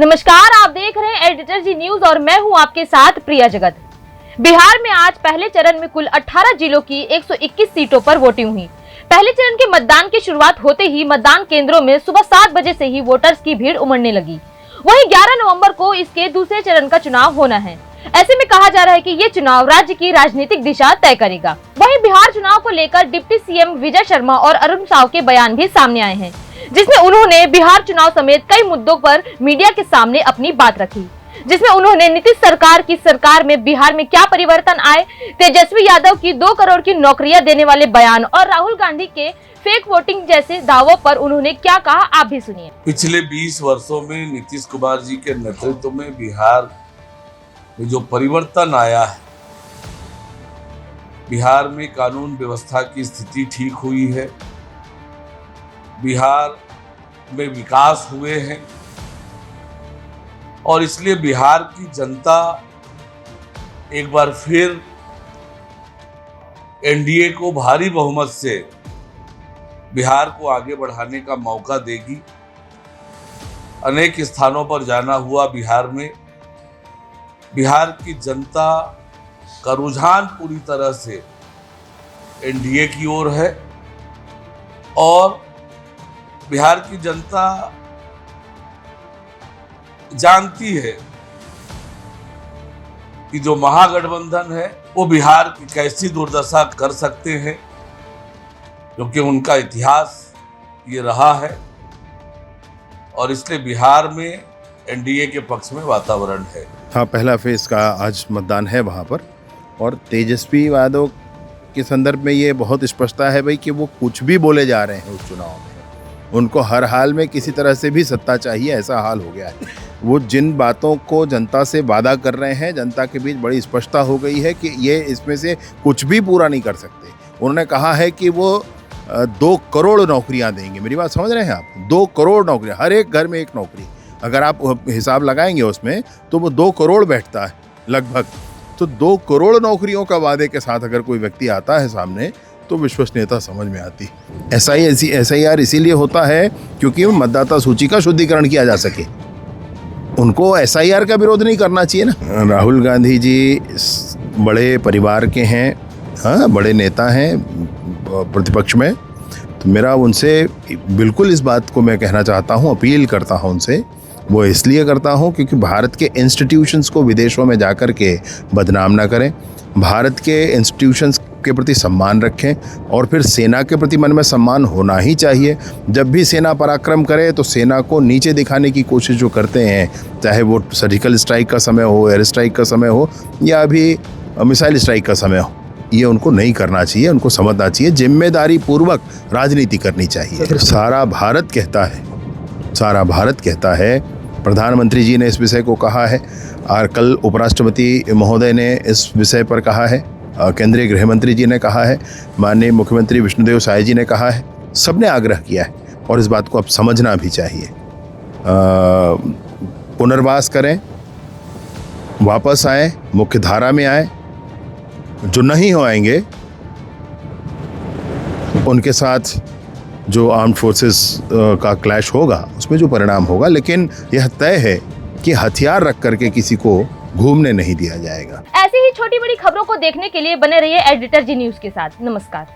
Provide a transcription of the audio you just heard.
नमस्कार, आप देख रहे हैं एडिटर जी न्यूज और मैं हूं आपके साथ प्रिया जगत। बिहार में आज पहले चरण में कुल 18 जिलों की 121 सीटों पर वोटिंग हुई। पहले चरण के मतदान की शुरुआत होते ही मतदान केंद्रों में सुबह 7 बजे से ही वोटर्स की भीड़ उमड़ने लगी। वहीं 11 नवंबर को इसके दूसरे चरण का चुनाव होना है। ऐसे में कहा जा रहा है कि ये चुनाव राज्य की राजनीतिक दिशा तय करेगा। वहीं बिहार चुनाव को लेकर डिप्टी सीएम विजय शर्मा और अरुण साव के बयान भी सामने आए हैं, जिसमें उन्होंने बिहार चुनाव समेत कई मुद्दों पर मीडिया के सामने अपनी बात रखी, जिसमें उन्होंने नीतीश सरकार की सरकार में बिहार में क्या परिवर्तन आए, तेजस्वी यादव की 2 करोड़ की नौकरियां देने वाले बयान और राहुल गांधी के फेक वोटिंग जैसे दावों पर उन्होंने क्या कहा, आप भी सुनिए। पिछले 20 वर्षों में नीतीश कुमार जी के नेतृत्व में बिहार में जो परिवर्तन आया है, बिहार में कानून व्यवस्था की स्थिति ठीक हुई है, बिहार में विकास हुए हैं और इसलिए बिहार की जनता एक बार फिर एनडीए को भारी बहुमत से बिहार को आगे बढ़ाने का मौका देगी। अनेक स्थानों पर जाना हुआ बिहार में, बिहार की जनता का रुझान पूरी तरह से एनडीए की ओर है और बिहार की जनता जानती है कि जो महागठबंधन है वो बिहार की कैसी दुर्दशा कर सकते हैं, क्योंकि उनका इतिहास ये रहा है और इसलिए बिहार में एनडीए के पक्ष में वातावरण है। हाँ, पहला फेज का आज मतदान है वहाँ पर और तेजस्वी यादव के संदर्भ में ये बहुत स्पष्टता है भाई कि वो कुछ भी बोले जा रहे हैं उस चुनाव में, उनको हर हाल में किसी तरह से भी सत्ता चाहिए, ऐसा हाल हो गया है। वो जिन बातों को जनता से वादा कर रहे हैं, जनता के बीच बड़ी स्पष्टता हो गई है कि ये इसमें से कुछ भी पूरा नहीं कर सकते। उन्होंने कहा है कि वो 2 करोड़ नौकरियां देंगे। मेरी बात समझ रहे हैं आप? 2 करोड़ नौकरियां, हर एक घर में एक नौकरी। अगर आप हिसाब लगाएंगे उसमें तो वो 2 करोड़ बैठता है लगभग। तो 2 करोड़ नौकरियों का वादे के साथ अगर कोई व्यक्ति आता है सामने तो विश्वसनीयता समझ में आती है। SIR इसीलिए होता है क्योंकि मतदाता सूची का शुद्धिकरण किया जा सके। उनको SIR का विरोध नहीं करना चाहिए ना। राहुल गांधी जी बड़े परिवार के हैं, हाँ, बड़े नेता हैं प्रतिपक्ष में, तो मेरा उनसे बिल्कुल इस बात को मैं कहना चाहता हूँ, अपील करता हूँ उनसे। वो इसलिए करता हूँ क्योंकि भारत के इंस्टीट्यूशंस को विदेशों में जाकर के बदनाम ना करें, भारत के इंस्टीट्यूशंस के प्रति सम्मान रखें और फिर सेना के प्रति मन में सम्मान होना ही चाहिए। जब भी सेना पराक्रम करे तो सेना को नीचे दिखाने की कोशिश जो करते हैं, चाहे वो सर्जिकल स्ट्राइक का समय हो, एयर स्ट्राइक का समय हो या अभी मिसाइल स्ट्राइक का समय हो, ये उनको नहीं करना चाहिए। उनको समझना चाहिए, जिम्मेदारी पूर्वक राजनीति करनी चाहिए। सारा भारत कहता है, प्रधानमंत्री जी ने इस विषय को कहा है और कल उपराष्ट्रपति महोदय ने इस विषय पर कहा है, केंद्रीय गृह मंत्री जी ने कहा है, माननीय मुख्यमंत्री विष्णुदेव साय जी ने कहा है, सबने आग्रह किया है और इस बात को अब समझना भी चाहिए। पुनर्वास करें, वापस आए, मुख्य धारा में आए। जो नहीं हो आएंगे उनके साथ जो आर्म्ड फोर्सेस का क्लैश होगा उसमें जो परिणाम होगा, लेकिन यह तय है कि हथियार रख करके किसी को घूमने नहीं दिया जाएगा। ऐसी ही छोटी बड़ी खबरों को देखने के लिए बने रहिए एडिटर जी न्यूज के साथ। नमस्कार।